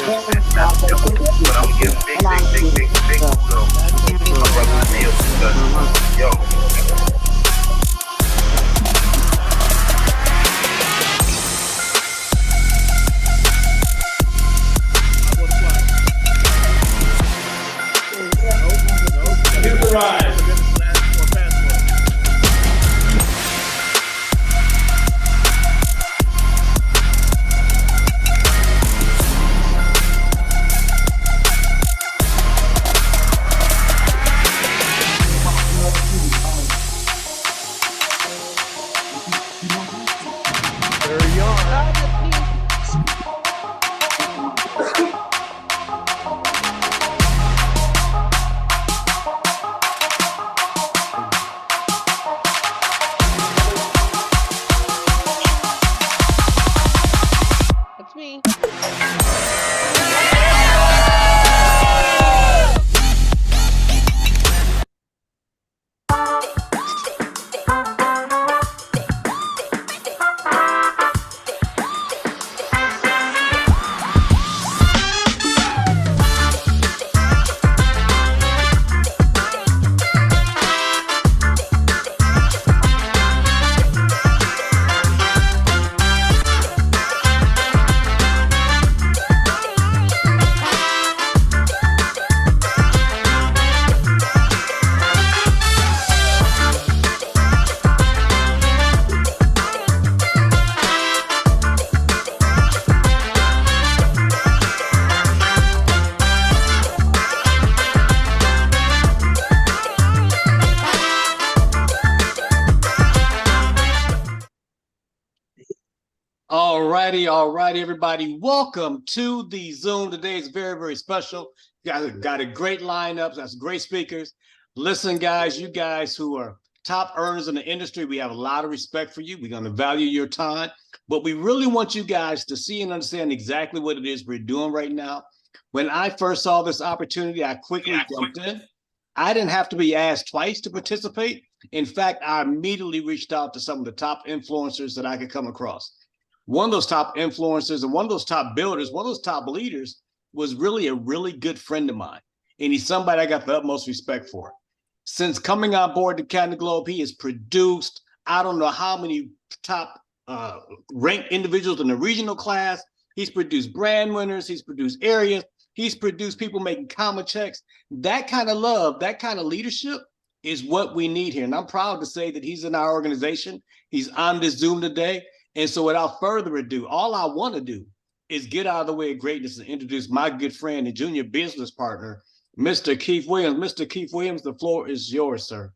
and that's difficult. But I'm giving big kudos to my brother Neil because, yo, That's me. All righty, everybody. Welcome to the Zoom. Today is very, very special. You guys got a great lineup. That's great speakers. Listen, guys, you guys who are top earners in the industry, we have a lot of respect for you. We're going to value your time, but we really want you guys to see and understand exactly what it is we're doing right now. When I first saw this opportunity, I quickly jumped in. I didn't have to be asked twice to participate. In fact, I immediately reached out to some of the top influencers that I could come across. One of those top influencers and one of those top builders, one of those top leaders was really a really good friend of mine. And he's somebody I got the utmost respect for. Since coming on board the CannaGlobe, he has produced, I don't know how many top ranked individuals in the regional class. He's produced brand winners. He's produced areas. He's produced people making comma checks. That kind of love, that kind of leadership is what we need here. And I'm proud to say that he's in our organization. He's on this Zoom today. And so without further ado, all I want to do is get out of the way of greatness and introduce my good friend and junior business partner, Mr. Keith Williams. Mr. Keith Williams, the floor is yours, sir.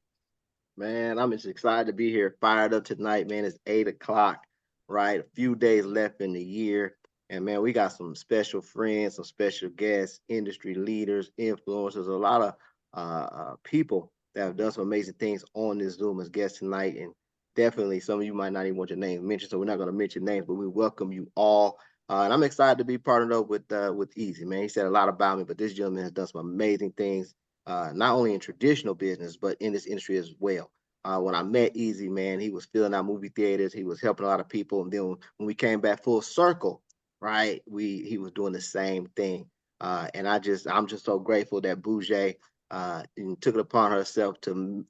Man, I'm just excited to be here, fired up tonight, man. It's 8 o'clock, right? A few days left in the year. And man, we got some special friends, some special guests, industry leaders, influencers, a lot of people that have done some amazing things on this Zoom as guests tonight. And definitely some of you might not even want your names mentioned, so we're not going to mention names, but we welcome you all. And I'm excited to be partnered up with Easy, man. He said a lot about me, but this gentleman has done some amazing things, not only in traditional business, but in this industry as well. When I met Easy, man, he was filling out movie theaters. He was helping a lot of people. And then when we came back full circle, right, he was doing the same thing. And I'm just so grateful that Bouger took it upon herself to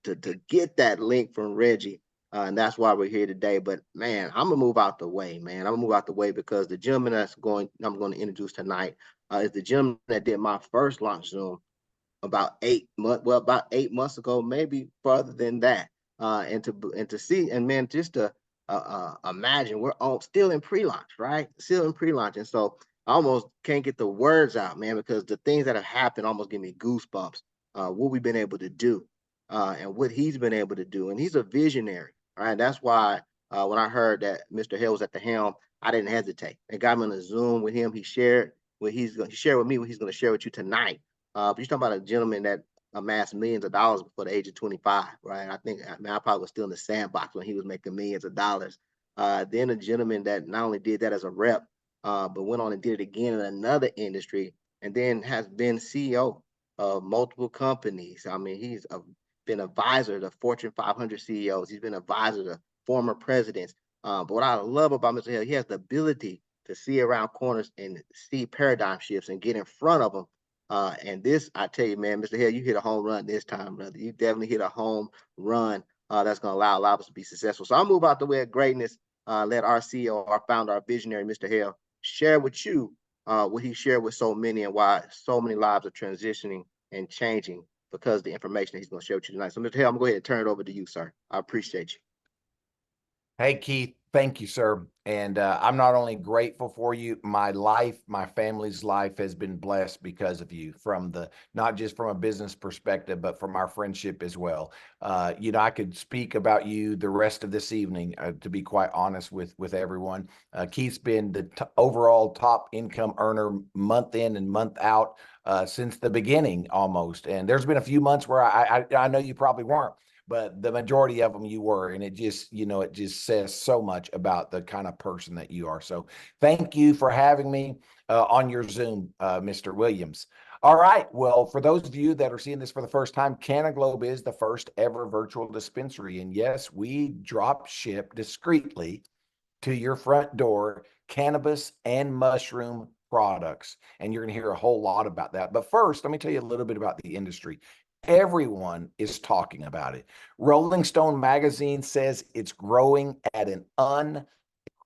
get that link from Reggie. And that's why we're here today. But man, I'm gonna move out the way, man. I'm gonna move out the way because the gentleman I'm going to introduce tonight is the gentleman that did my first launch Zoom about 8 months, well, about 8 months ago, maybe further than that. And to see, and man, just to imagine we're all still in pre-launch, right? Still in pre-launch. And so I almost can't get the words out, man, because the things that have happened almost give me goosebumps. What we've been able to do and what he's been able to do. And he's a visionary. All right, that's why when I heard that Mr. Hill was at the helm, I didn't hesitate. I got him on a Zoom with him. He shared what he's going to share with me, what he's going to share with you tonight. But you're talking about a gentleman that amassed millions of dollars before the age of 25, right? I think, man, I probably was still in the sandbox when he was making millions of dollars. Then a gentleman that not only did that as a rep, but went on and did it again in another industry, and then has been CEO of multiple companies. I mean, he's been advisor to Fortune 500 CEOs. He's been advisor to former presidents. But what I love about Mr. Hill, he has the ability to see around corners and see paradigm shifts and get in front of them. And this, I tell you, man, Mr. Hill, you hit a home run this time, brother. You definitely hit a home run that's going to allow a lot of us to be successful. So I'll move out the way of greatness. Let our CEO, our founder, our visionary, Mr. Hill, share with you what he shared with so many and why so many lives are transitioning and changing because of the information that he's going to share with you tonight. So, Mr. Hill, I'm going to go ahead and turn it over to you, sir. I appreciate you. Hey, Keith, thank you, sir. And I'm not only grateful for you, my life, my family's life has been blessed because of you, from the, not just from a business perspective, but from our friendship as well. You know, I could speak about you the rest of this evening, to be quite honest with everyone. Keith's been the overall top income earner month in and month out since the beginning almost. And there's been a few months where I know you probably weren't, but the majority of them you were. And it just, you know, it just says so much about the kind of person that you are. So thank you for having me on your Zoom, Mr. Williams. All right. Well, for those of you that are seeing this for the first time, CannaGlobe is the first ever virtual dispensary. And yes, we drop ship discreetly to your front door cannabis and mushroom products. And you're going to hear a whole lot about that. But first, let me tell you a little bit about the industry. Everyone is talking about it. Rolling Stone magazine says it's growing at an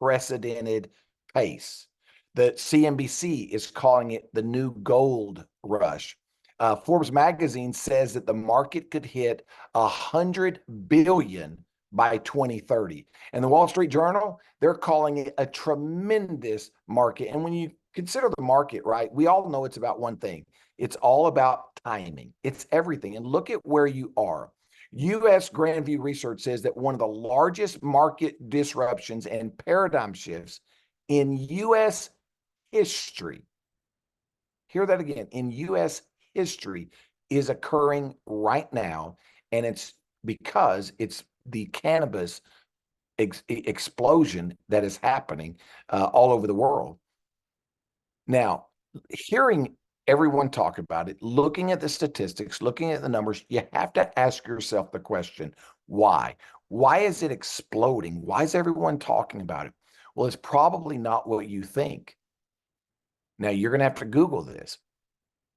unprecedented pace. The CNBC is calling it the new gold rush. Forbes magazine says that the market could hit 100 billion by 2030. And the Wall Street Journal, they're calling it a tremendous market. And when you consider the market, right, we all know it's about one thing. It's all about timing. It's everything. And look at where you are. U.S. Grandview Research says that one of the largest market disruptions and paradigm shifts in U.S. history, hear that again, in U.S. history is occurring right now. And it's because it's the cannabis explosion that is happening all over the world. Now, hearing everyone talk about it, looking at the statistics, looking at the numbers, you have to ask yourself the question, why? Why is it exploding? Why is everyone talking about it? Well, it's probably not what you think. Now, you're going to have to Google this.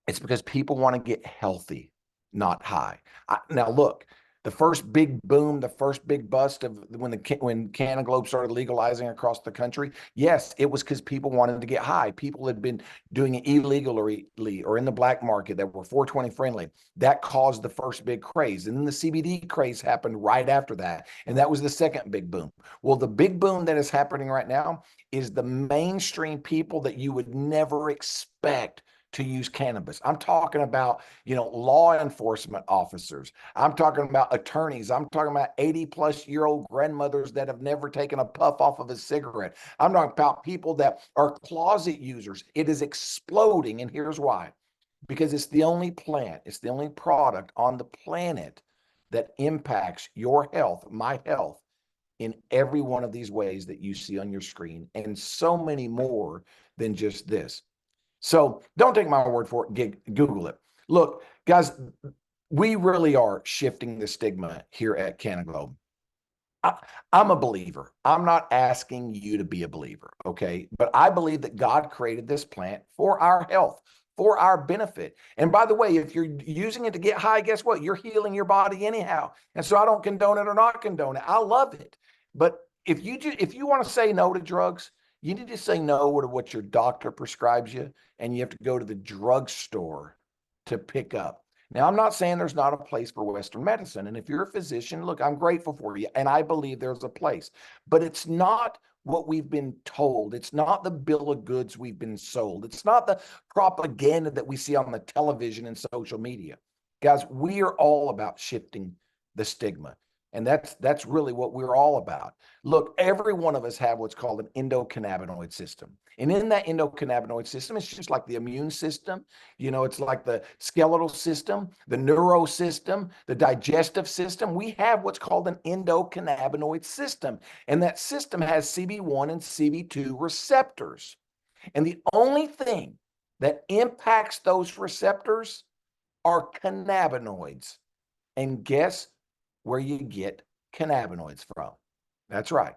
It's because people want to get healthy, not high. Now, look, the first big boom, the first big bust of when CannaGlobe started legalizing across the country, yes, it was because people wanted to get high. People had been doing it illegally or in the black market that were 420 friendly. That caused the first big craze. And then the CBD craze happened right after that. And that was the second big boom. Well, the big boom that is happening right now is the mainstream people that you would never expect to use cannabis. I'm talking about, you know, law enforcement officers. I'm talking about attorneys. I'm talking about 80-plus-year-old grandmothers that have never taken a puff off of a cigarette. I'm talking about people that are closet users. It is exploding, and here's why. Because it's the only plant, it's the only product on the planet that impacts your health, my health, in every one of these ways that you see on your screen, and so many more than just this. So don't take my word for it. Google it. Look, guys, we really are shifting the stigma here at CannaGlobe. I'm a believer. I'm not asking you to be a believer, okay? But I believe that God created this plant for our health, for our benefit. And by the way, if you're using it to get high, guess what? You're healing your body anyhow. And so I don't condone it or not condone it. I love it. But if you want to say no to drugs, you need to say no to what your doctor prescribes you, and you have to go to the drugstore to pick up. Now, I'm not saying there's not a place for Western medicine. And if you're a physician, look, I'm grateful for you. And I believe there's a place. But it's not what we've been told. It's not the bill of goods we've been sold. It's not the propaganda that we see on the television and social media. Guys, we are all about shifting the stigma. And that's really what we're all about. Look, every one of us have what's called an endocannabinoid system. And in that endocannabinoid system, it's just like the immune system. You know, it's like the skeletal system, the neuro system, the digestive system. We have what's called an endocannabinoid system. And that system has CB1 and CB2 receptors. And the only thing that impacts those receptors are cannabinoids. And guess where you get cannabinoids from? That's right,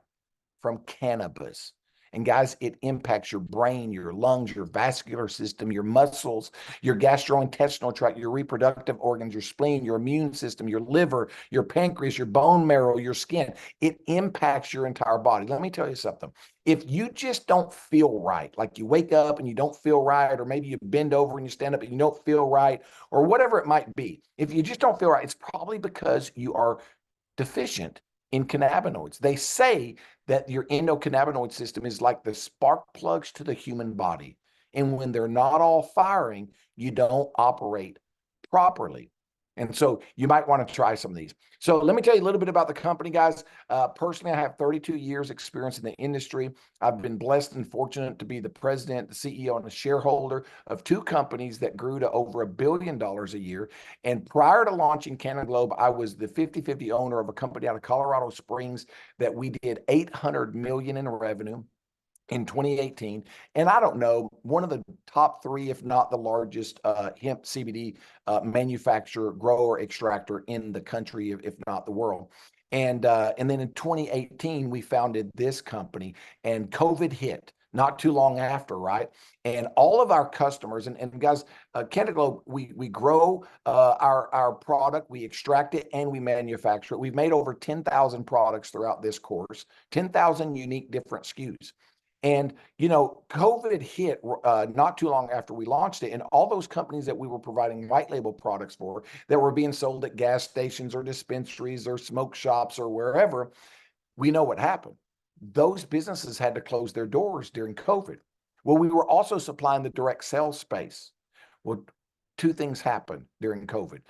from cannabis. And guys, it impacts your brain, your lungs, your vascular system, your muscles, your gastrointestinal tract, your reproductive organs, your spleen, your immune system, your liver, your pancreas, your bone marrow, your skin. It impacts your entire body. Let me tell you something. If you just don't feel right, like you wake up and you don't feel right, or maybe you bend over and you stand up and you don't feel right, or whatever it might be, if you just don't feel right, it's probably because you are deficient in cannabinoids. They say that your endocannabinoid system is like the spark plugs to the human body. And when they're not all firing, you don't operate properly. And so you might want to try some of these. So let me tell you a little bit about the company, guys. Personally, I have 32 years experience in the industry. I've been blessed and fortunate to be the president, the CEO, and a shareholder of two companies that grew to over $1 billion a year. And prior to launching CannaGlobe, I was the 50-50 owner of a company out of Colorado Springs that we did $800 million in revenue in 2018. And I don't know, one of the top three, if not the largest hemp CBD manufacturer, grower, extractor in the country, if not the world. And then in 2018, we founded this company, and COVID hit not too long after, right? And all of our customers, and guys, CannaGlobe, we grow our product, we extract it, and we manufacture it. We've made over 10,000 products throughout this course, 10,000 unique different SKUs. And, you know, COVID hit not too long after we launched it. And all those companies that we were providing white label products for that were being sold at gas stations or dispensaries or smoke shops or wherever, we know what happened. Those businesses had to close their doors during COVID. Well, we were also supplying the direct sales space. Well, two things happened during COVID.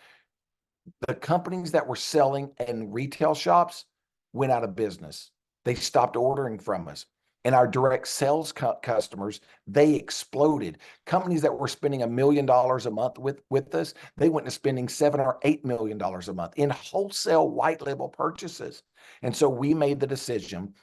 The companies that were selling in retail shops went out of business. They stopped ordering from us. And our direct sales customers, they exploded. Companies that were spending $1 million a month with us, they went to spending $7 or $8 million a month in wholesale white label purchases. And so we made the decision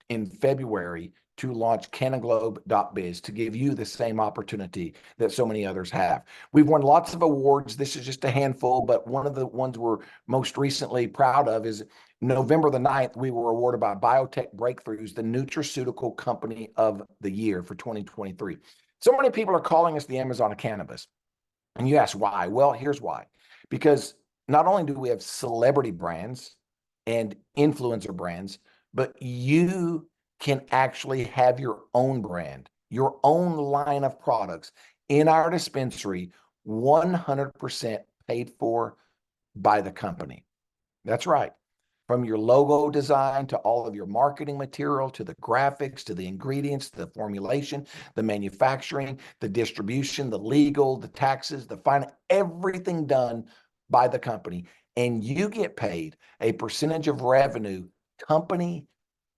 in February to launch CannaGlobe.biz to give you the same opportunity that so many others have. We've won lots of awards. This is just a handful, but one of the ones we're most recently proud of is November the 9th, we were awarded by Biotech Breakthroughs, the Nutraceutical Company of the Year for 2023. So many people are calling us the Amazon of cannabis. And you ask why? Well, here's why. Because not only do we have celebrity brands and influencer brands, but you can actually have your own brand, your own line of products in our dispensary, 100% paid for by the company. That's right. From your logo design to all of your marketing material, to the graphics, to the ingredients, the formulation, the manufacturing, the distribution, the legal, the taxes, the finance, everything done by the company. And you get paid a percentage of revenue company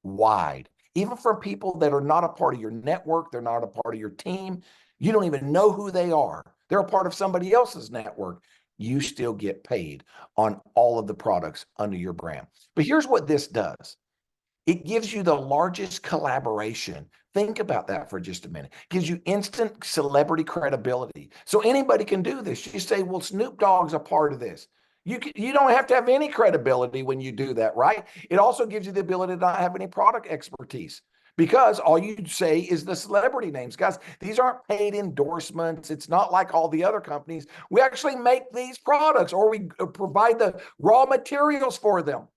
wide. Even for people that are not a part of your network, they're not a part of your team, you don't even know who they are. They're a part of somebody else's network. You still get paid on all of the products under your brand. But here's what this does. It gives you the largest collaboration. Think about that for just a minute. It gives you instant celebrity credibility. So anybody can do this. You say, well, Snoop Dogg's a part of this. You don't have to have any credibility when you do that, right? It also gives you the ability to not have any product expertise, because all you say is the celebrity names. Guys, these aren't paid endorsements. It's not like all the other companies. We actually make these products, or we provide the raw materials for them.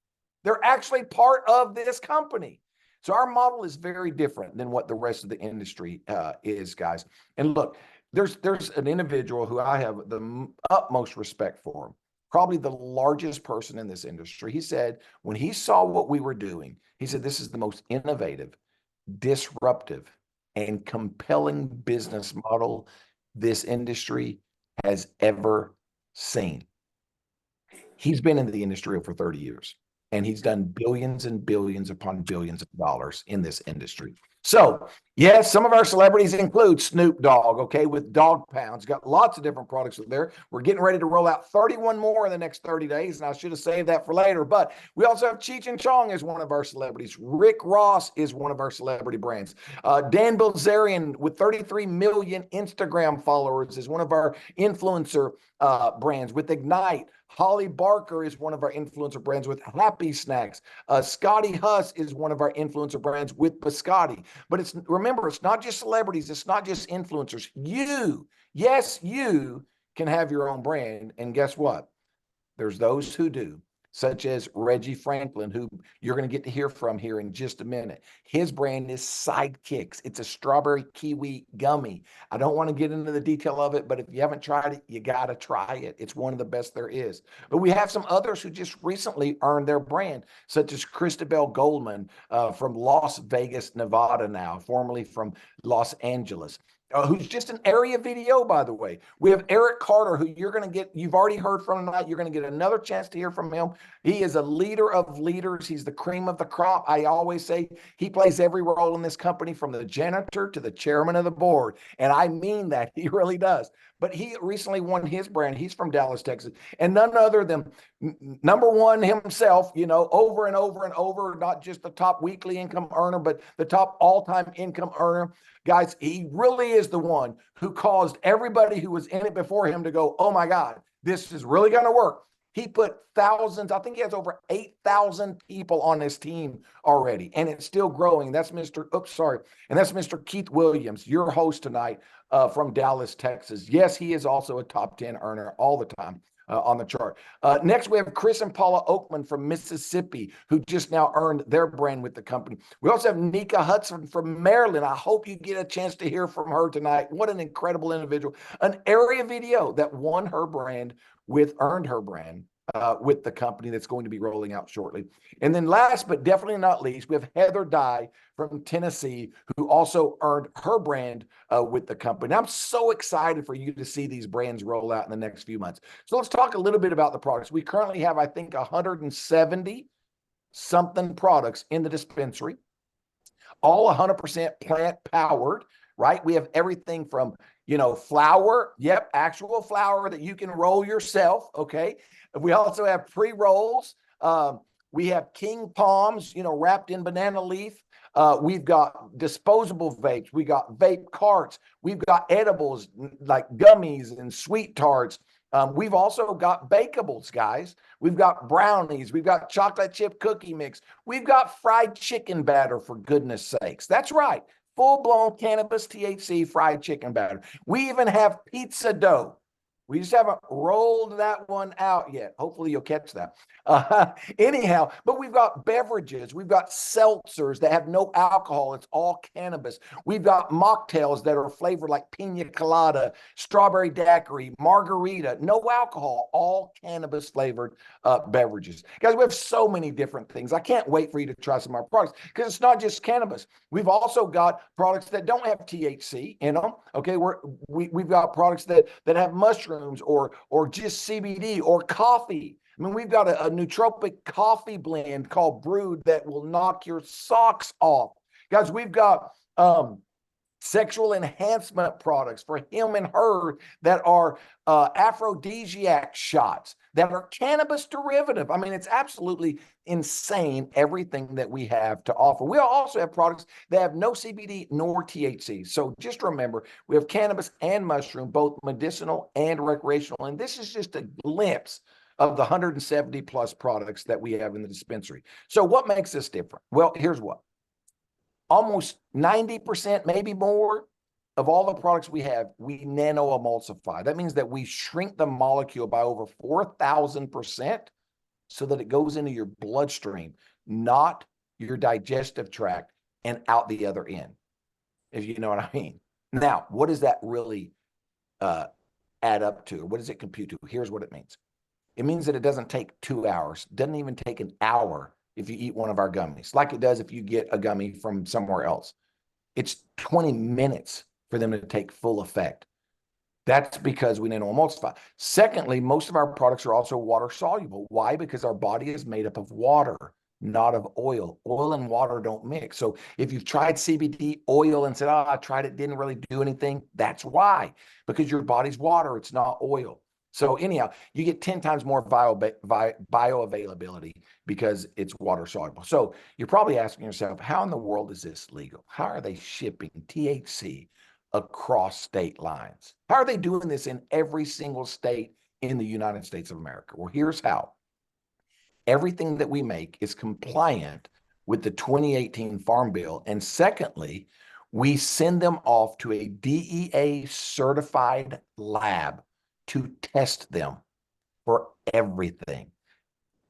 They're actually part of this company. So our model is very different than what the rest of the industry is, guys. And look, there's an individual who I have the utmost respect for, probably the largest person in this industry. He said, when he saw what we were doing, he said, this is the most innovative, disruptive, and compelling business model this industry has ever seen. He's been in the industry for 30 years, and he's done billions and billions upon billions of dollars in this industry. So, yes, some of our celebrities include Snoop Dogg, okay, with Dog Pounds. Got lots of different products there. We're getting ready to roll out 31 more in the next 30 days, and I should have saved that for later. But we also have Cheech and Chong as one of our celebrities. Rick Ross is one of our celebrity brands. Dan Bilzerian, with 33 million Instagram followers, is one of our influencer brands. With Ignite, Holly Barker is one of our influencer brands with Happy Snacks. Scotty Huss is one of our influencer brands with Biscotti. But remember, it's not just celebrities. It's not just influencers. Yes, you can have your own brand. And guess what? There's those who do, such as Reggie Franklin, who you're going to get to hear from here in just a minute. His brand is Sidekicks. It's a strawberry kiwi gummy. I don't want to get into the detail of it, but if you haven't tried it, you got to try it. It's one of the best there is. But we have some others who just recently earned their brand, such as Christabel Goldman from Las Vegas, Nevada now, formerly from Los Angeles. Who's just an area video, by the way. We have Eric Carter, who you've already heard from tonight. You're going to get another chance to hear from him. He is a leader of leaders. He's the cream of the crop. I always say he plays every role in this company, from the janitor to the chairman of the board. And I mean that. He really does. But he recently won his brand. He's from Dallas, Texas. And none other than number one himself, over and over and over, not just the top weekly income earner, but the top all-time income earner. Guys, he really is the one who caused everybody who was in it before him to go, oh my God, this is really going to work. He put thousands, I think he has over 8,000 people on his team already, and it's still growing. That's Mr. Keith Williams, your host tonight from Dallas, Texas. Yes, he is also a top 10 earner all the time. On the chart. Next, we have Chris and Paula Oakman from Mississippi, who just now earned their brand with the company. We also have Nika Hudson from Maryland. I hope you get a chance to hear from her tonight. What an incredible individual. An area video that won her brand earned her brand with the company that's going to be rolling out shortly. And then last, but definitely not least, we have Heather Dye from Tennessee, who also earned her brand with the company. I'm so excited for you to see these brands roll out in the next few months. So let's talk a little bit about the products. We currently have, I think, 170 something products in the dispensary, all 100% plant powered, right? We have everything from, flour, actual flour that you can roll yourself, okay? We also have pre-rolls. We have King Palms, wrapped in banana leaf. We've got disposable vapes. We got vape carts. We've got edibles like gummies and sweet tarts. We've also got bakables, guys. We've got brownies. We've got chocolate chip cookie mix. We've got fried chicken batter, for goodness sakes. That's right. Full-blown cannabis THC fried chicken batter. We even have pizza dough. We just haven't rolled that one out yet. Hopefully you'll catch that. Anyhow, but we've got beverages. We've got seltzers that have no alcohol. It's all cannabis. We've got mocktails that are flavored like pina colada, strawberry daiquiri, margarita, no alcohol, all cannabis flavored beverages. Guys, we have so many different things. I can't wait for you to try some of our products, because it's not just cannabis. We've also got products that don't have THC in them. Okay, we've got products that have mushrooms or just CBD or coffee. I mean, we've got a nootropic coffee blend called Brood that will knock your socks off. Guys, we've got sexual enhancement products for him and her that are aphrodisiac shots that are cannabis derivative. I mean, it's absolutely insane, everything that we have to offer. We also have products that have no CBD nor THC. So just remember, we have cannabis and mushroom, both medicinal and recreational. And this is just a glimpse of the 170 plus products that we have in the dispensary. So what makes this different? Well, here's what. Almost 90%, maybe more, of all the products we have, we nano-emulsify. That means that we shrink the molecule by over 4,000% so that it goes into your bloodstream, not your digestive tract, and out the other end, if you know what I mean. Now, what does that really add up to? What does it compute to? Here's what it means. It means that it doesn't take 2 hours, doesn't even take an hour if you eat one of our gummies, like it does if you get a gummy from somewhere else. It's 20 minutes for them to take full effect. That's because we nano-emulsify. Secondly, most of our products are also water soluble. Why? Because our body is made up of water, not of oil. Oil and water don't mix. So if you've tried CBD oil and said, I tried it, didn't really do anything, that's why. Because your body's water, it's not oil. So anyhow, you get 10 times more bioavailability because it's water soluble. So you're probably asking yourself, how in the world is this legal? How are they shipping THC across state lines? How are they doing this in every single state in the United States of America? Well, here's how. Everything that we make is compliant with the 2018 Farm Bill. And secondly, we send them off to a DEA certified lab to test them for everything,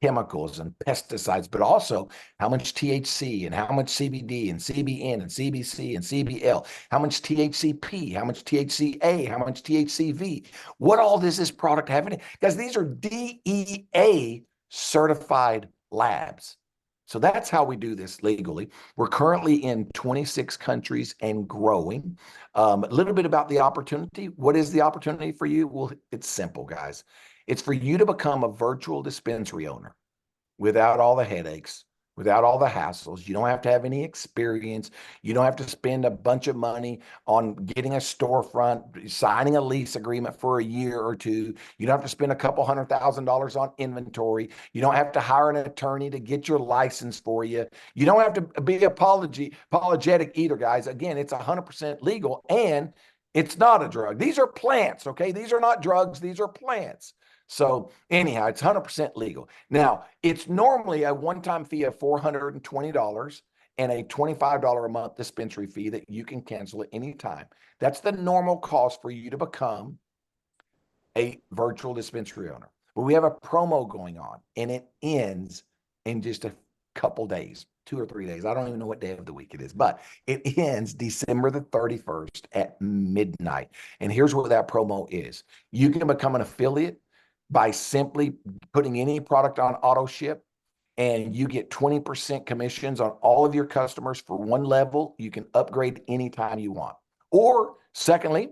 chemicals and pesticides, but also how much THC and how much CBD and CBN and CBC and CBL, how much THCP, how much THCA, how much THCV, what all does this product have in it? Guys, these are DEA certified labs. So that's how we do this legally. We're currently in 26 countries and growing. A little bit about the opportunity. What is the opportunity for you? Well, it's simple, guys. It's for you to become a virtual dispensary owner without all the headaches, without all the hassles. You don't have to have any experience. You don't have to spend a bunch of money on getting a storefront, signing a lease agreement for a year or two. You don't have to spend a couple $100,000 on inventory. You don't have to hire an attorney to get your license for you. You don't have to be apologetic either, guys. Again, it's 100% legal and it's not a drug. These are plants, okay? These are not drugs. These are plants. So anyhow, it's 100% legal. Now, it's normally a one-time fee of $420 and a $25 a month dispensary fee that you can cancel at any time. That's the normal cost for you to become a virtual dispensary owner. But we have a promo going on, and it ends in just a couple days, 2 or 3 days. I don't even know what day of the week it is, but it ends December the 31st at midnight. And here's what that promo is. You can become an affiliate by simply putting any product on auto ship, and you get 20% commissions on all of your customers for one level. You can upgrade anytime you want. Or secondly,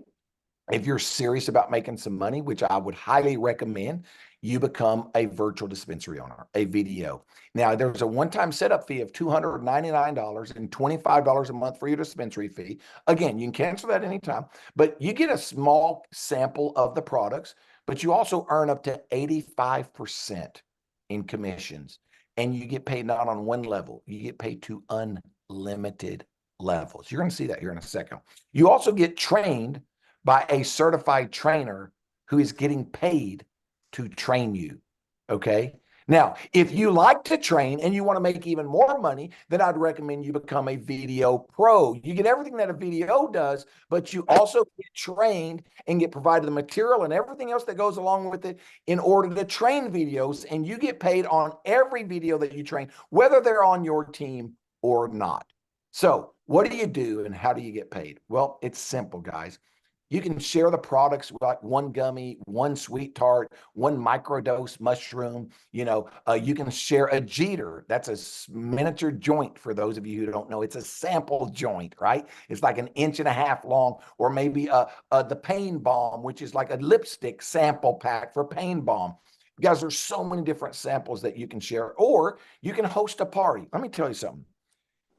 if you're serious about making some money, which I would highly recommend, you become a virtual dispensary owner, a VDO. Now, there's a one-time setup fee of $299 and $25 a month for your dispensary fee. Again, you can cancel that anytime, but you get a small sample of the products, but you also earn up to 85% in commissions, and you get paid not on one level. You get paid to unlimited levels. You're going to see that here in a second. You also get trained by a certified trainer who is getting paid to train you, okay? Now, if you like to train and you want to make even more money, then I'd recommend you become a video pro. You get everything that a video does, but you also get trained and get provided the material and everything else that goes along with it in order to train videos, and you get paid on every video that you train, whether they're on your team or not. So what do you do and how do you get paid? Well, it's simple, guys. You can share the products like one gummy, one sweet tart, one microdose mushroom. You can share a Jeter. That's a miniature joint for those of you who don't know. It's a sample joint, right? It's like 1.5 inches long, or maybe the pain balm, which is like a lipstick sample pack for pain balm. Guys, there's so many different samples that you can share, or you can host a party. Let me tell you something.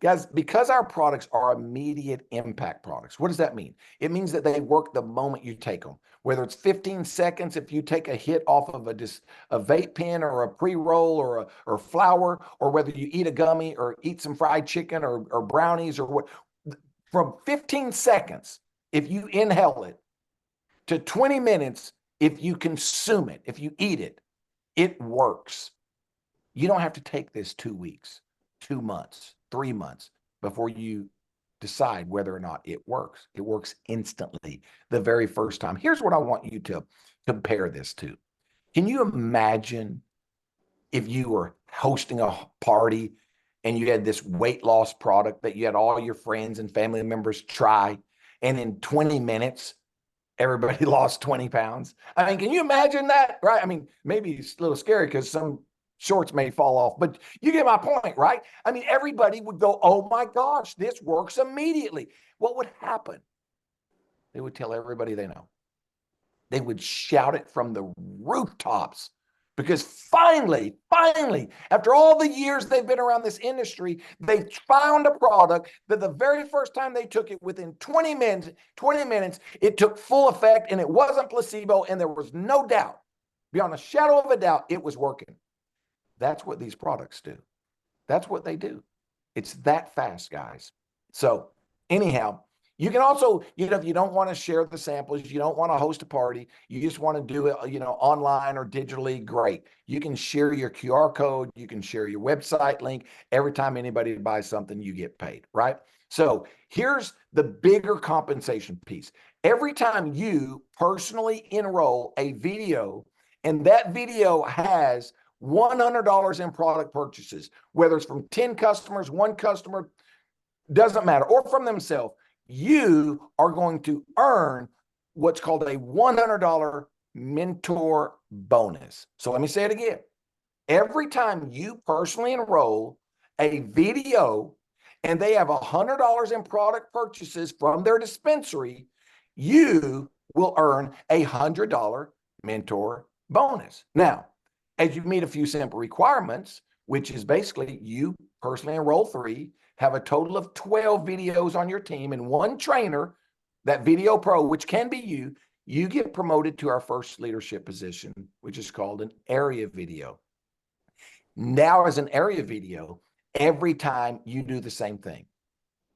Guys, because our products are immediate impact products, what does that mean? It means that they work the moment you take them. Whether it's 15 seconds, if you take a hit off of a vape pen or a pre-roll or flour, or whether you eat a gummy or eat some fried chicken or brownies or what, from 15 seconds, if you inhale it, to 20 minutes, if you consume it, if you eat it, it works. You don't have to take this 2 weeks, 2 months, 3 months before you decide whether or not it works. It works instantly the very first time. Here's what I want you to compare this to. Can you imagine if you were hosting a party and you had this weight loss product that you had all your friends and family members try, and in 20 minutes, everybody lost 20 pounds? I mean, can you imagine that, right? I mean, maybe it's a little scary because some shorts may fall off, but you get my point, right? I mean, everybody would go, oh my gosh, this works immediately. What would happen? They would tell everybody they know. They would shout it from the rooftops, because finally, after all the years they've been around this industry, they found a product that the very first time they took it, within 20 minutes, it took full effect, and it wasn't placebo, and there was no doubt, beyond a shadow of a doubt, it was working. That's what these products do. That's what they do. It's that fast, guys. So anyhow, You can also, if you don't want to share the samples, you don't want to host a party, you just want to do it, online or digitally, great. You can share your QR code, you can share your website link. Every time anybody buys something, you get paid, right? So here's the bigger compensation piece. Every time you personally enroll a video and that video has $100 in product purchases, whether it's from 10 customers, one customer, doesn't matter, or from themselves, you are going to earn what's called a $100 mentor bonus. So let me say it again. Every time you personally enroll a video and they have $100 in product purchases from their dispensary, you will earn a $100 mentor bonus. Now, as you meet a few simple requirements, which is basically you personally enroll 3, have a total of 12 videos on your team and 1 trainer, that video pro, which can be you get promoted to our first leadership position, which is called an area video. Now, as an area video, every time you do the same thing.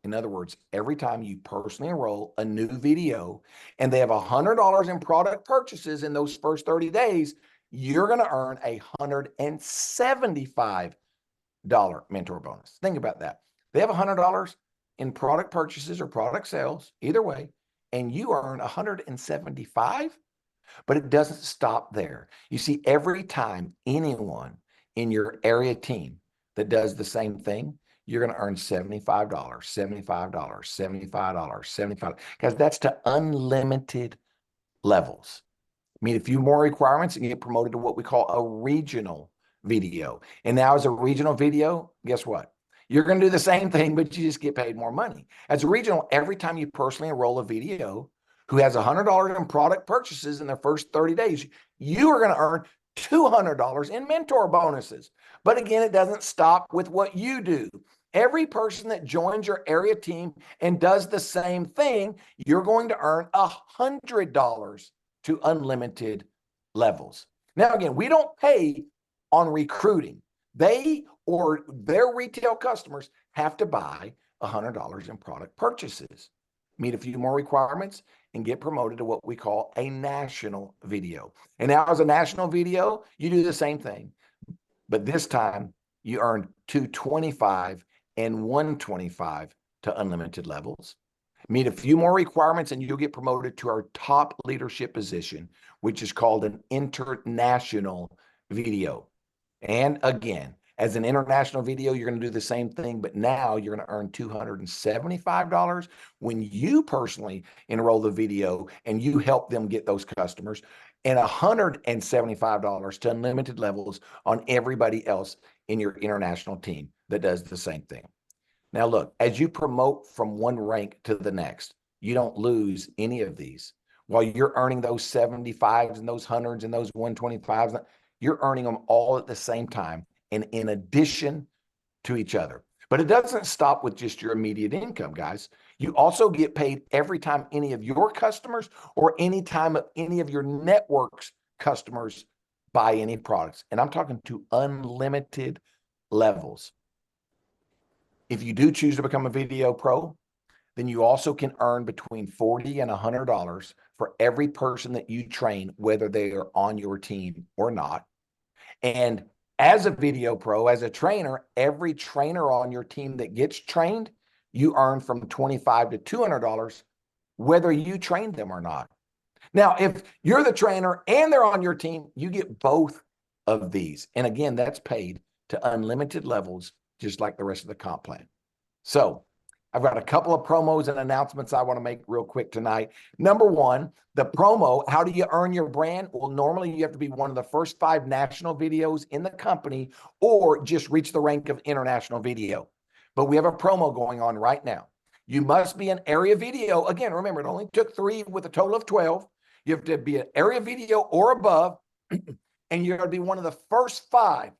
In other words, every time you personally enroll a new video and they have $100 in product purchases in those first 30 days, you're going to earn a $175 mentor bonus. Think about that. They have $100 in product purchases or product sales, either way, and you earn $175, but it doesn't stop there. You see, every time anyone in your area team that does the same thing, you're going to earn $75, $75, $75, $75, because that's to unlimited levels. Meet a few more requirements and get promoted to what we call a regional video. And now as a regional video, guess what? You're going to do the same thing, but you just get paid more money. As a regional, every time you personally enroll a video who has $100 in product purchases in their first 30 days, you are going to earn $200 in mentor bonuses. But again, it doesn't stop with what you do. Every person that joins your area team and does the same thing, you're going to earn $100 to unlimited levels. Now, again, we don't pay on recruiting. They or their retail customers have to buy $100 in product purchases, meet a few more requirements, and get promoted to what we call a national video. And now as a national video, you do the same thing, but this time you earn $225 and $125 to unlimited levels. Meet a few more requirements and you'll get promoted to our top leadership position, which is called an international video. And again, as an international video, you're going to do the same thing, but now you're going to earn $275 when you personally enroll the video and you help them get those customers, and $175 to unlimited levels on everybody else in your international team that does the same thing. Now, look, as you promote from one rank to the next, you don't lose any of these. While you're earning those 75s and those 100s and those 125s, you're earning them all at the same time and in addition to each other. But it doesn't stop with just your immediate income, guys. You also get paid every time any of your customers or any time any of your network's customers buy any products. And I'm talking to unlimited levels. If you do choose to become a video pro, then you also can earn between $40 and $100 for every person that you train, whether they are on your team or not. And as a video pro, as a trainer, every trainer on your team that gets trained, you earn from $25 to $200, whether you train them or not. Now, if you're the trainer and they're on your team, you get both of these. And again, that's paid to unlimited levels, just like the rest of the comp plan. So I've got a couple of promos and announcements I want to make real quick tonight. Number one, the promo, how do you earn your brand? Well, normally you have to be one of the first 5 national videos in the company or just reach the rank of international video. But we have a promo going on right now. You must be an area video. Again, remember, it only took 3 with a total of 12. You have to be an area video or above, and you're going to be one of the first 5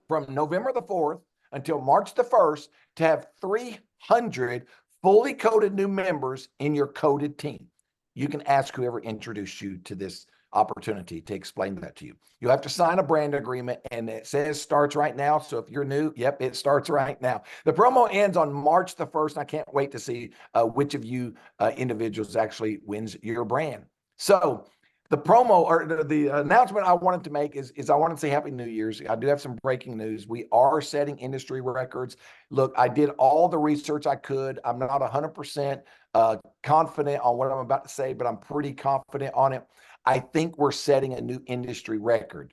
from November the 4th until March the 1st to have 300 fully coded new members in your coded team. You can ask whoever introduced you to this opportunity to explain that to you. You have to sign a brand agreement, and it says starts right now. So if you're new, yep, it starts right now. The promo ends on March the 1st. I can't wait to see which of you individuals actually wins your brand. So the promo or the announcement I wanted to make is I want to say Happy New Year's. I do have some breaking news. We are setting industry records. Look, I did all the research I could. I'm not 100% confident on what I'm about to say, but I'm pretty confident on it. I think we're setting a new industry record,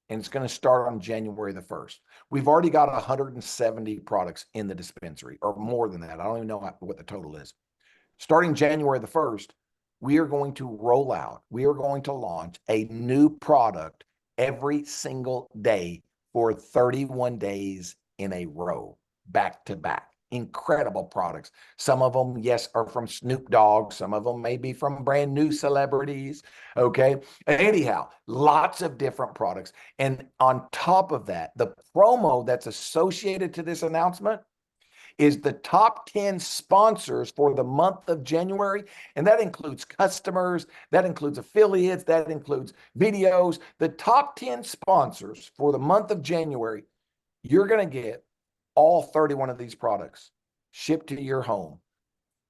and it's going to start on January the 1st. We've already got 170 products in the dispensary, or more than that. I don't even know what the total is. Starting January the 1st, we are going to roll out, we are going to launch a new product every single day for 31 days in a row, back to back. Incredible products. Some of them, yes, are from Snoop Dogg. Some of them may be from brand new celebrities. Okay. Anyhow, lots of different products. And on top of that, the promo that's associated to this announcement is the top 10 sponsors for the month of January. And that includes customers, that includes affiliates, that includes videos. The top 10 sponsors for the month of January, you're going to get all 31 of these products shipped to your home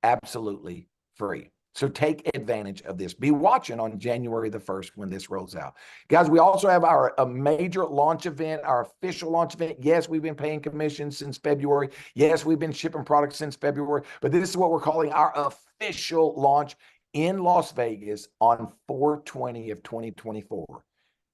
absolutely free. So take advantage of this. Be watching on January the 1st when this rolls out. Guys, we also have a major launch event, our official launch event. Yes, we've been paying commissions since February. Yes, we've been shipping products since February. But this is what we're calling our official launch in Las Vegas on 4/20 of 2024.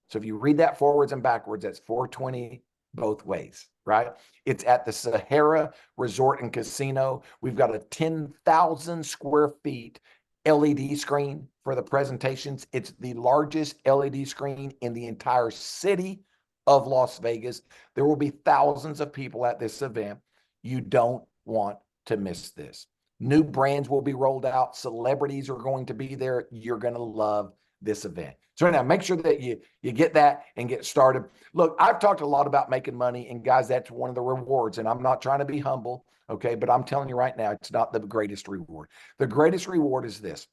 So if you read that forwards and backwards, that's 4/20 both ways, right? It's at the Sahara Resort and Casino. We've got a 10,000 square feet LED screen for the presentations. It's the largest LED screen in the entire city of Las Vegas. There will be thousands of people at this event. You don't want to miss this. New brands will be rolled out. Celebrities are going to be there. You're going to love this event. So now make sure that you get that and get started. Look, I've talked a lot about making money, and guys, that's one of the rewards. And I'm not trying to be humble, okay? But I'm telling you right now, it's not the greatest reward. The greatest reward is this.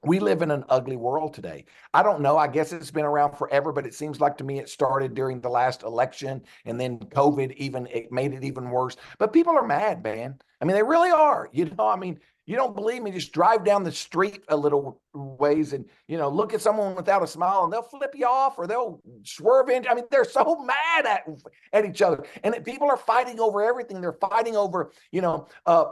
We live in an ugly world today. I don't know. I guess it's been around forever, but it seems like to me it started during the last election, and then COVID it made it even worse. But people are mad, man. I mean, they really are. I mean, you don't believe me? Just drive down the street a little ways and, look at someone without a smile and they'll flip you off or they'll swerve in. I mean, they're so mad at each other. And people are fighting over everything. They're fighting over,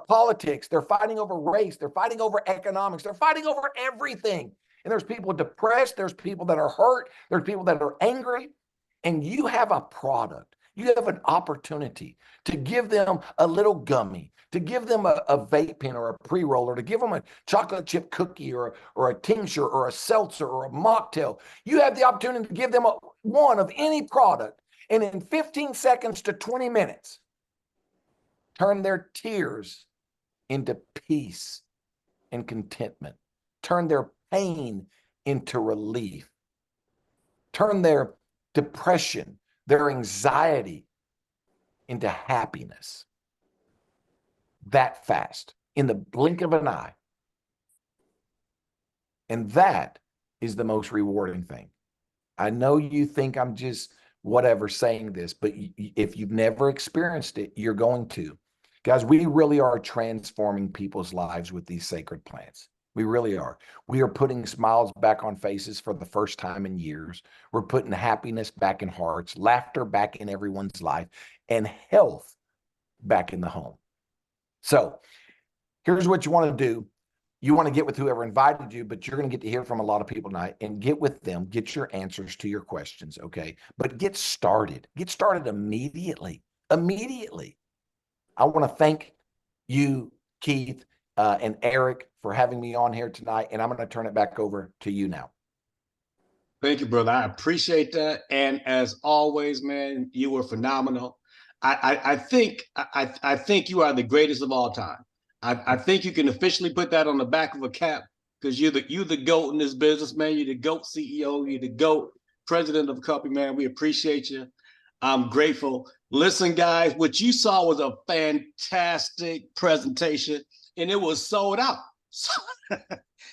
politics. They're fighting over race. They're fighting over economics. They're fighting over everything. And there's people depressed. There's people that are hurt. There's people that are angry. And you have a product. You have an opportunity to give them a little gummy, to give them a vape pen or a pre-roller, to give them a chocolate chip cookie or a tincture or a seltzer or a mocktail. You have the opportunity to give them one of any product, and in 15 seconds to 20 minutes, turn their tears into peace and contentment, turn their pain into relief, turn their depression, their anxiety into happiness. That fast, in the blink of an eye. And that is the most rewarding thing. I know you think I'm just whatever saying this, but if you've never experienced it, you're going to. Guys, we really are transforming people's lives with these sacred plants. We really are. We are putting smiles back on faces for the first time in years. We're putting happiness back in hearts, laughter back in everyone's life, and health back in the home. So here's what you want to do. You want to get with whoever invited you, but you're going to get to hear from a lot of people tonight and get with them, get your answers to your questions, okay? But get started. Get started immediately. Immediately. I want to thank you, Keith, and Eric for having me on here tonight, and I'm going to turn it back over to you now. Thank you, brother. I appreciate that. And as always, man, you were phenomenal. I think you are the greatest of all time. I think you can officially put that on the back of a cap because you're the GOAT in this business, man. You're the GOAT CEO. You're the GOAT president of the company, man. We appreciate you. I'm grateful. Listen, guys, what you saw was a fantastic presentation, and it was sold out.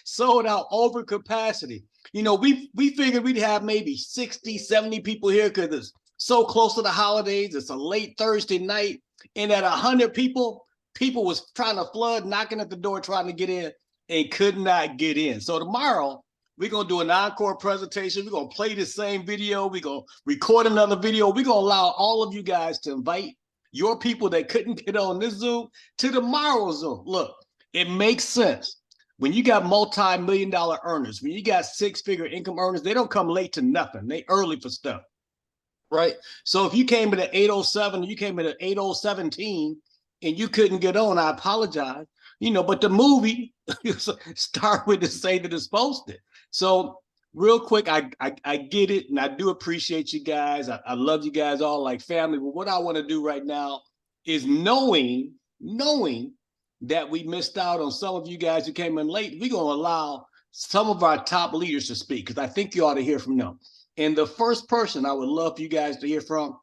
Sold out, over capacity. You know, we figured we'd have maybe 60, 70 people here because it's so close to the holidays. It's a late Thursday night. And at 100 people, people was trying to flood, knocking at the door, trying to get in and could not get in. So tomorrow, we're going to do an encore presentation. We're going to play the same video. We're going to record another video. We're going to allow all of you guys to invite your people that couldn't get on this Zoom to tomorrow's Zoom. Look, it makes sense. When you got multi-million-dollar earners, when you got six-figure income earners, they don't come late to nothing. They early for stuff, right? So if you came in at 8:07, you came in at 8:17, and you couldn't get on, I apologize. You know, but the movie start with the say that it's posted. So real quick, I get it, and I do appreciate you guys. I love you guys all like family. But what I want to do right now is knowing that we missed out on some of you guys who came in late, we're going to allow some of our top leaders to speak because I think you ought to hear from them. And the first person I would love for you guys to hear from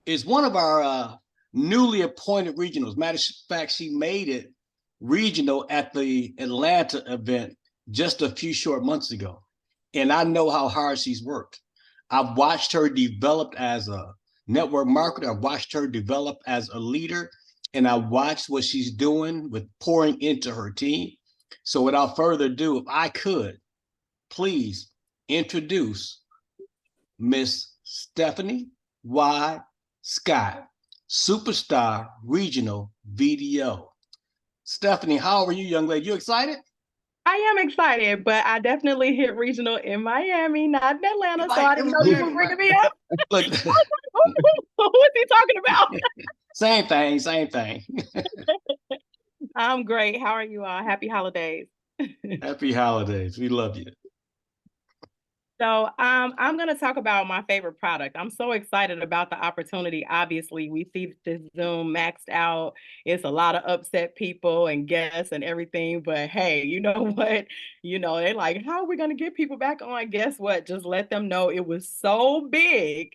is one of our newly appointed regionals. Matter of fact, she made it regional at the Atlanta event just a few short months ago. And I know how hard she's worked. I've watched her develop as a network marketer. I've watched her develop as a leader. And I watched what she's doing with pouring into her team. So without further ado, if I could, please introduce Miss Stephanie Y. Scott, Superstar Regional VDO. Stephanie, how are you, young lady? You excited? I am excited, but I definitely hit regional in Miami, not in Atlanta. So I didn't know you were bringing me up. Look, who is he talking about? Same thing. I'm great. How are you all? Happy holidays. Happy holidays. We love you. So I'm going to talk about my favorite product. I'm so excited about the opportunity. Obviously, we see this Zoom maxed out. It's a lot of upset people and guests and everything. But hey, you know what? You know, they're like, how are we going to get people back on? Guess what? Just let them know it was so big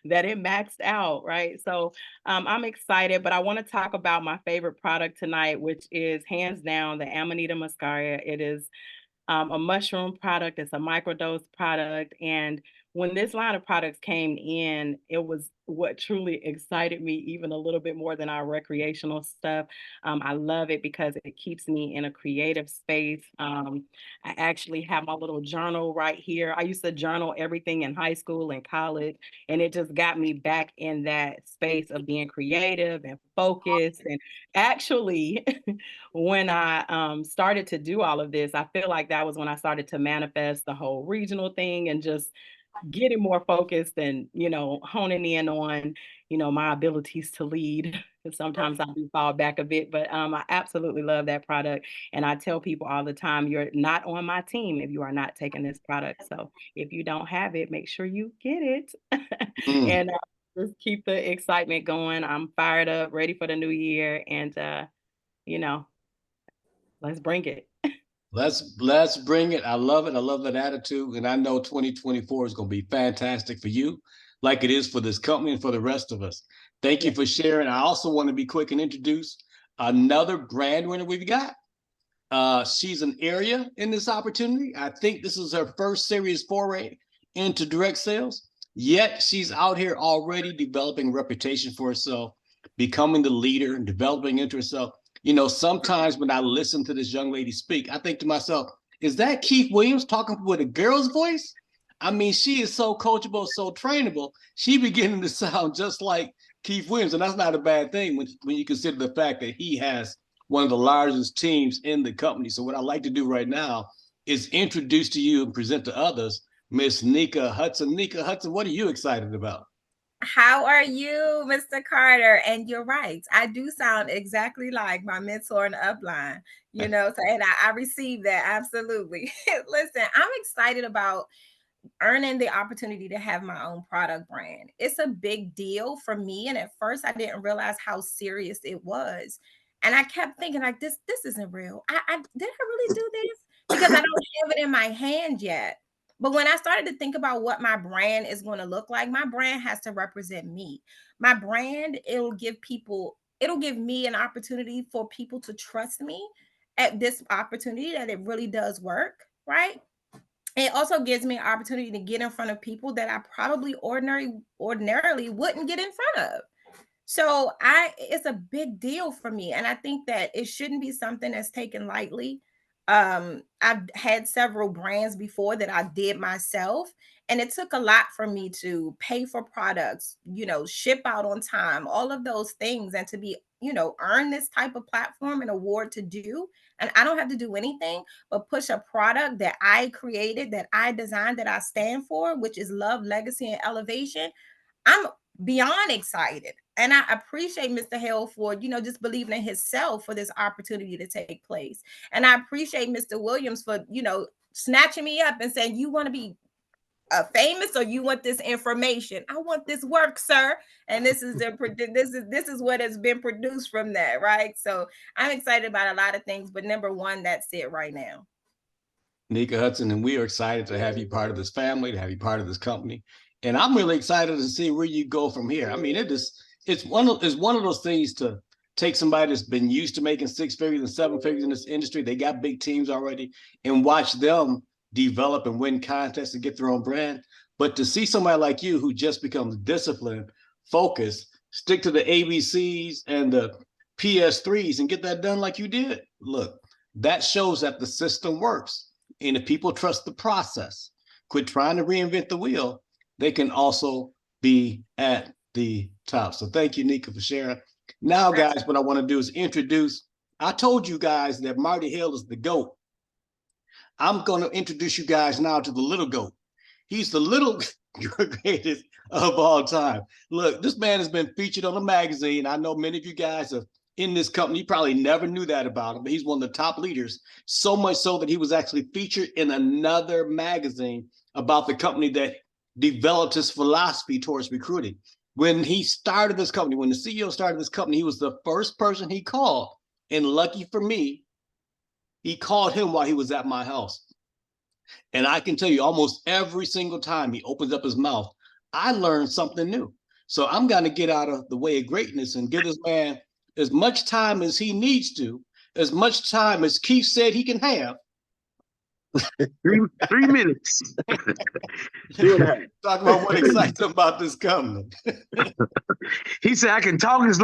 that it maxed out, right? So I'm excited, but I want to talk about my favorite product tonight, which is hands down the Amanita muscaria. It is a mushroom product. It's a microdose product. And when this line of products came in, it was what truly excited me even a little bit more than our recreational stuff. I love it because it keeps me in a creative space. I actually have my little journal right here. I used to journal everything in high school and college, and it just got me back in that space of being creative and focused. And actually, when I started to do all of this, I feel like that was when I started to manifest the whole regional thing and just getting more focused and, you know, honing in on, you know, my abilities to lead. Because sometimes I do fall back a bit, but I absolutely love that product. And I tell people all the time, you're not on my team if you are not taking this product. So if you don't have it, make sure you get it. And just keep the excitement going. I'm fired up, ready for the new year. And, you know, let's bring it. Let's bring it. I love it. I love that attitude. And I know 2024 is going to be fantastic for you, like it is for this company and for the rest of us. Thank you for sharing. I also want to be quick and introduce another brand winner we've got. She's an area in this opportunity. I think this is her first serious foray into direct sales. Yet she's out here already developing a reputation for herself, becoming the leader and developing into herself. You know, sometimes when I listen to this young lady speak, I think to myself, is that Keith Williams talking with a girl's voice? I mean, she is so coachable, so trainable. She beginning to sound just like Keith Williams. And that's not a bad thing when you consider the fact that he has one of the largest teams in the company. So what I like to do right now is introduce to you and present to others Miss Nika Hudson. Nika Hudson, what are you excited about? How are you, Mr. Carter? And you're right. I do sound exactly like my mentor in the upline, you know, so, and I received that. Absolutely. Listen, I'm excited about earning the opportunity to have my own product brand. It's a big deal for me. And at first I didn't realize how serious it was. And I kept thinking like, this isn't real. I did I really do this? Because I don't have it in my hand yet. But when I started to think about what my brand is going to look like, my brand has to represent me. My brand, it'll give me an opportunity for people to trust me at this opportunity that it really does work, right? it also gives me an opportunity to get in front of people that I probably ordinarily wouldn't get in front of. So it's a big deal for me. And I think that it shouldn't be something that's taken lightly. I've had several brands before that I did myself, and it took a lot for me to pay for products, ship out on time, all of those things, and to be, earn this type of platform and award to do. And I don't have to do anything but push a product that I created, that I designed, that I stand for, which is love, legacy, and elevation. I'm beyond excited. And I appreciate Mr. Hale for, just believing in himself for this opportunity to take place. And I appreciate Mr. Williams for, snatching me up and saying, you want to be famous, or you want this information? I want this work, sir. And this is what has been produced from that, right? So I'm excited about a lot of things, but number one, that's it right now. Nika Hudson, and we are excited to have you part of this family, to have you part of this company. And I'm really excited to see where you go from here. I mean, it's one of those things to take somebody that's been used to making 6 figures and 7 figures in this industry. They got big teams already, and watch them develop and win contests and get their own brand. But to see somebody like you who just becomes disciplined, focused, stick to the ABCs and the PS3s and get that done like you did, look, that shows that the system works. And if people trust the process, quit trying to reinvent the wheel, they can also be at the top. So thank you, Nika, for sharing. Now, guys, what I want to do is introduce, I told you guys that Marty Hale is the GOAT. I'm going to introduce you guys now to the little GOAT. He's the little greatest of all time. Look, this man has been featured on a magazine. I know many of you guys are in this company. You probably never knew that about him, but he's one of the top leaders, so much so that he was actually featured in another magazine about the company that developed his philosophy towards recruiting. When he started this company, when the CEO started this company, he was the first person he called. And lucky for me, he called him while he was at my house. And I can tell you, almost every single time he opens up his mouth, I learned something new. So I'm going to get out of the way of greatness and give this man as much time as he needs to, as much time as Keith said he can have. 3 minutes. Talk about what excites him about this company. He said, I can talk as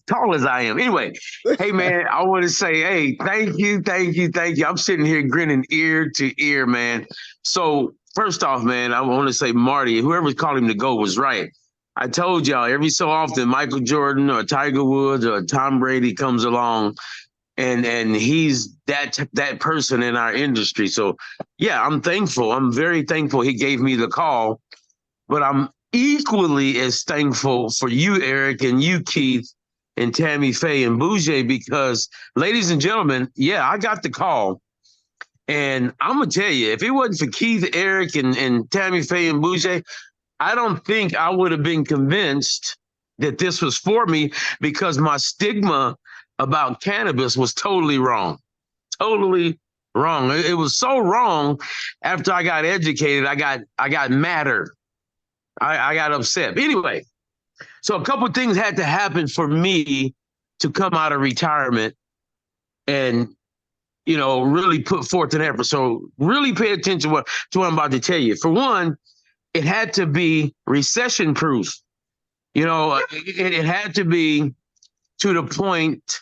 tall as I am. Anyway, hey, man, I want to say, hey, thank you. I'm sitting here grinning ear to ear, man. So first off, man, I want to say Marty, whoever called him to go was right. I told y'all every so often Michael Jordan or Tiger Woods or Tom Brady comes along, and he's that person in our industry. So yeah, I'm thankful. I'm very thankful he gave me the call, but I'm equally as thankful for you, Eric, and you, Keith, and Tammy Faye and Bouger, because ladies and gentlemen, yeah, I got the call. And I'm gonna tell you, if it wasn't for Keith, Eric, and Tammy Faye and Bouger, I don't think I would have been convinced that this was for me, because my stigma about cannabis was totally wrong. Totally wrong. It was so wrong. After I got educated, I got madder. I got upset. But anyway, so a couple of things had to happen for me to come out of retirement and, really put forth an effort. So really pay attention to what I'm about to tell you. For one, it had to be recession proof. It had to be to the point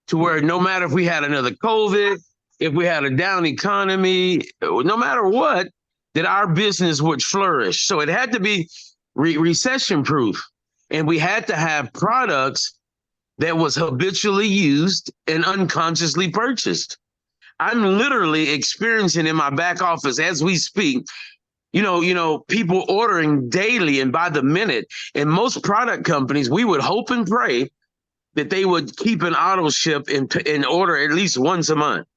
to where no matter if we had another COVID, if we had a down economy, no matter what, that our business would flourish. So it had to be recession proof. And we had to have products that was habitually used and unconsciously purchased. I'm literally experiencing in my back office as we speak, people ordering daily and by the minute. And most product companies, we would hope and pray that they would keep an auto ship and order at least once a month.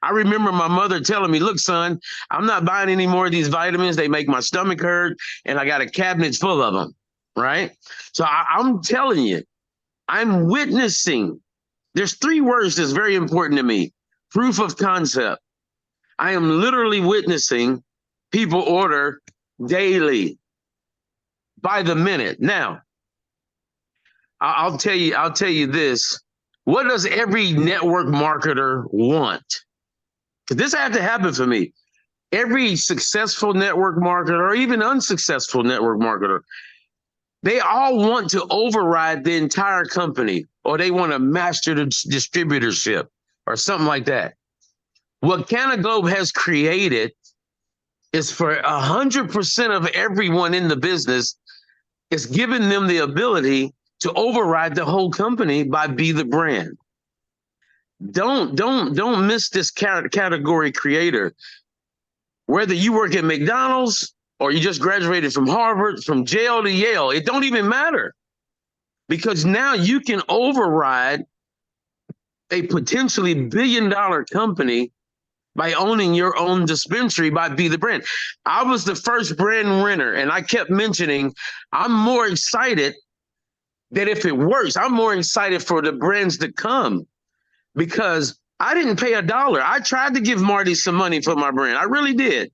I remember my mother telling me, look, son, I'm not buying any more of these vitamins. They make my stomach hurt, and I got a cabinet full of them, right? So I'm telling you, I'm witnessing. There's 3 words that's very important to me. Proof of concept. I am literally witnessing people order daily by the minute. Now, I'll tell you this. What does every network marketer want? Because this had to happen for me. every successful network marketer or even unsuccessful network marketer, they all want to override the entire company, or they want to master the distributorship or something like that. What CannaGlobe has created is for 100% of everyone in the business, it's giving them the ability to override the whole company by be the brand. Don't miss this category creator. Whether you work at McDonald's or you just graduated from Harvard, from jail to Yale, it don't even matter, because now you can override a potentially billion-dollar company by owning your own dispensary, by be the brand. I was the first brand renter, and I kept mentioning I'm more excited that if it works, I'm more excited for the brands to come, because I didn't pay $1. I tried to give Marty some money for my brand. I really did.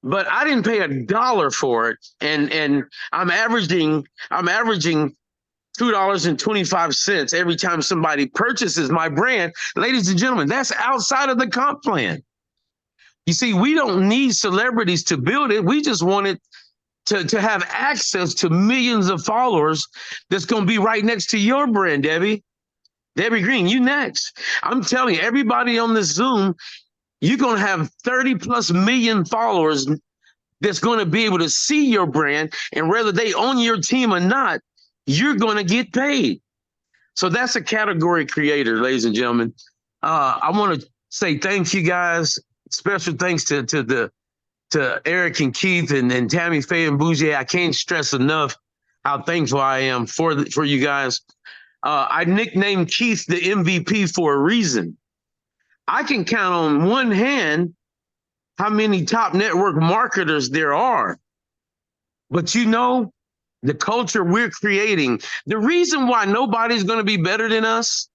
But I didn't pay $1 for it. And I'm averaging $2.25 every time somebody purchases my brand. Ladies and gentlemen, that's outside of the comp plan. You see, we don't need celebrities to build it. We just want it to have access to millions of followers that's going to be right next to your brand, Debbie. Debbie Green, you next. I'm telling you, everybody on this Zoom, you're going to have 30 plus million followers that's going to be able to see your brand, and whether they own your team or not, you're going to get paid. So that's a category creator, ladies and gentlemen. I want to say thank you guys. Special thanks to Eric and Keith and Tammy Faye and Bougie. I can't stress enough how thankful I am for you guys. I nicknamed Keith the MVP for a reason. I can count on one hand how many top network marketers there are. But you know, the culture we're creating, the reason why nobody's going to be better than us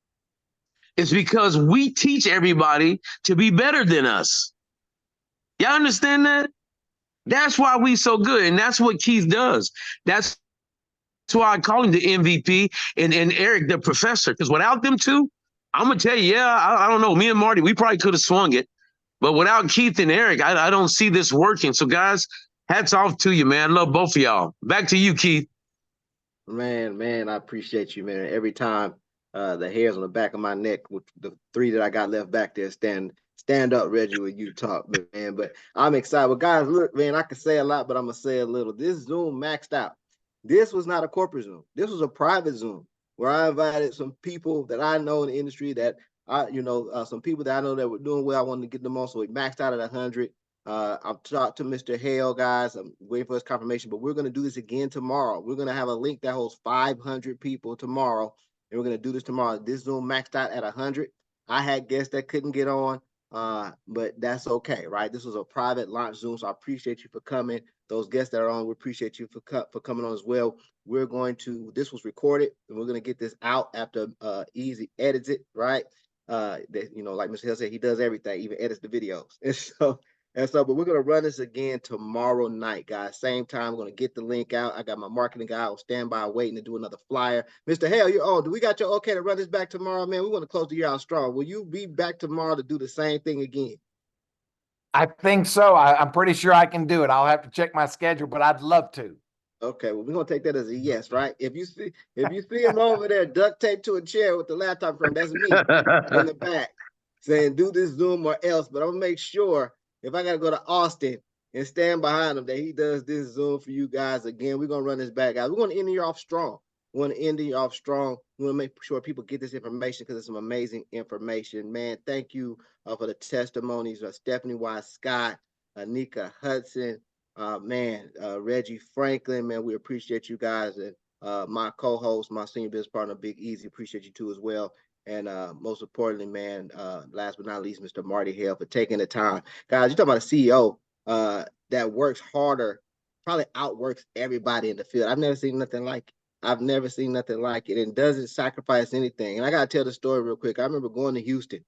is because we teach everybody to be better than us. Y'all understand that? That's why we so good. And that's what Keith does. That's why I call him the MVP and Eric the professor. Because without them two, I'm going to tell you, I don't know. Me and Marty, we probably could have swung it. But without Keith and Eric, I don't see this working. So, guys, hats off to you, man. Love both of y'all. Back to you, Keith. Man, I appreciate you, man. Every time the hairs on the back of my neck with the 3 that I got left back there stand up, Reggie, when you talk, man. But I'm excited. Well, guys, look, man, I can say a lot, but I'm going to say a little. This Zoom maxed out. This was not a corporate Zoom. This was a private Zoom where I invited some people that I know in the industry that some people that I know that were doing well. I wanted to get them on, so we maxed out at 100. I've talked to Mr. Hale, guys. I'm waiting for his confirmation, but we're going to do this again tomorrow. We're going to have a link that holds 500 people tomorrow, and we're going to do this tomorrow. This Zoom maxed out at 100. I had guests that couldn't get on, but that's okay, right? This was a private launch Zoom, so I appreciate you for coming. Those guests that are on, we appreciate you for coming on as well. This was recorded, and we're going to get this out after Easy edits it, right? Like Mr. Hill said, he does everything, even edits the videos. But we're going to run this again tomorrow night, guys. Same time, we're going to get the link out. I got my marketing guy on standby waiting to do another flyer. Mr. Hale, you're on. Do we got your okay to run this back tomorrow, man? We want to close the year out strong. Will you be back tomorrow to do the same thing again? I think so. I'm pretty sure I can do it. I'll have to check my schedule, but I'd love to. Okay, well, we're gonna take that as a yes, right? If you see him over there duct taped to a chair with the laptop from, that's me in the back saying do this Zoom or else. But I'm gonna make sure if I gotta go to Austin and stand behind him that he does this Zoom for you guys again. We're gonna run this back, guys. We're gonna end the year off strong. We want to end the year off strong. We want to make sure people get this information because it's some amazing information, man. Thank you for the testimonies, Stephanie Y. Scott, Anika Hudson. Reggie Franklin, man, we appreciate you guys. And my co-host, my senior business partner, BigEasy, appreciate you too as well. And most importantly, man, last but not least, Mr. Marty Hale for taking the time. Guys, you're talking about a CEO that works harder, probably outworks everybody in the field. I've never seen nothing like it. And doesn't sacrifice anything. And I got to tell the story real quick. I remember going to Houston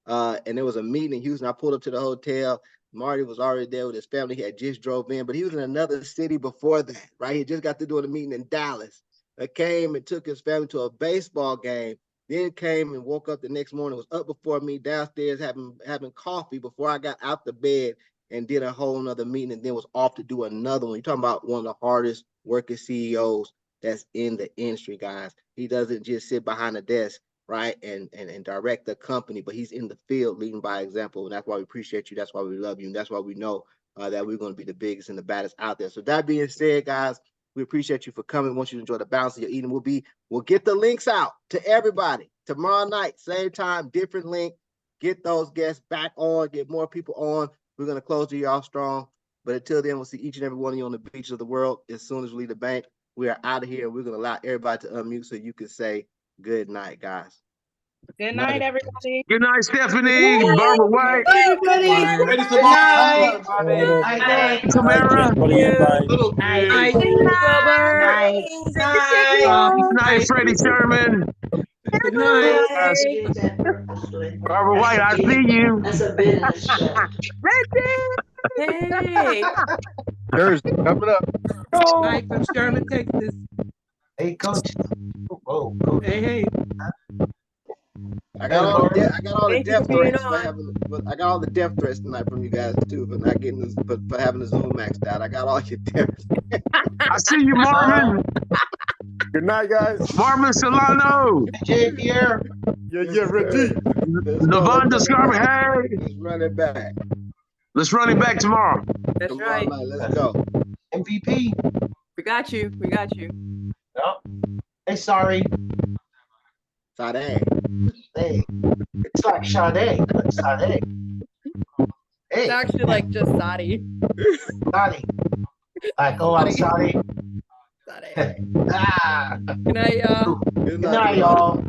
and there was a meeting in Houston. I pulled up to the hotel. Marty was already there with his family. He had just drove in, but he was in another city before that, right? He just got to doing a meeting in Dallas. I came and took his family to a baseball game, then came and woke up the next morning, was up before me downstairs having coffee before I got out the bed and did a whole nother meeting and then was off to do another one. You're talking about one of the hardest working CEOs that's in the industry, guys. He doesn't just sit behind a desk, right, and direct the company, but he's in the field leading by example. And that's why we appreciate you. That's why we love you. And that's why we know that we're going to be the biggest and the baddest out there. So that being said, guys, we appreciate you for coming. Want you to enjoy the balance of your eating. We'll get the links out to everybody tomorrow night, same time, different link. Get those guests back on, get more people on. We're going to close the year off strong. But until then, we'll see each and every one of you on the beaches of the world. As soon as we leave the bank, we are out of here. We're going to allow everybody to unmute so you can say good night, guys. Good night, everybody. Good night, Stephanie, Barbara White, Everybody. Ready to Good night. Night, night. Tamara. Little Night. Night. Night. Good night, Freddie Sherman. Good night. Barbara White, I see you. That's a business check. Hey. Thursday coming up. Mike from Sherman, Texas. Hey, coach. Whoa, coach. Hey. I got all the Thank you death for being threats. on. I got all the death threats tonight from you guys too for not getting this, for having the Zoom maxed out. I got all your death. I see you, Marvin. Good night, guys. Marvin Solano. Jay Pierre. Yeah, Reggie. Lavonda Scarver. Hey, Let's run it back. let's run it back tomorrow. That's Tomorrow right. night, let's go. MVP. We got you. We got you. Yep. Hey, sorry. Sade. Hey, it's like Sade, but Sade. Hey, It's actually like just Sadi. Sade. Like, oh, I'm sorry. Sadi. Ah. Good night, y'all. Good Good night, y'all.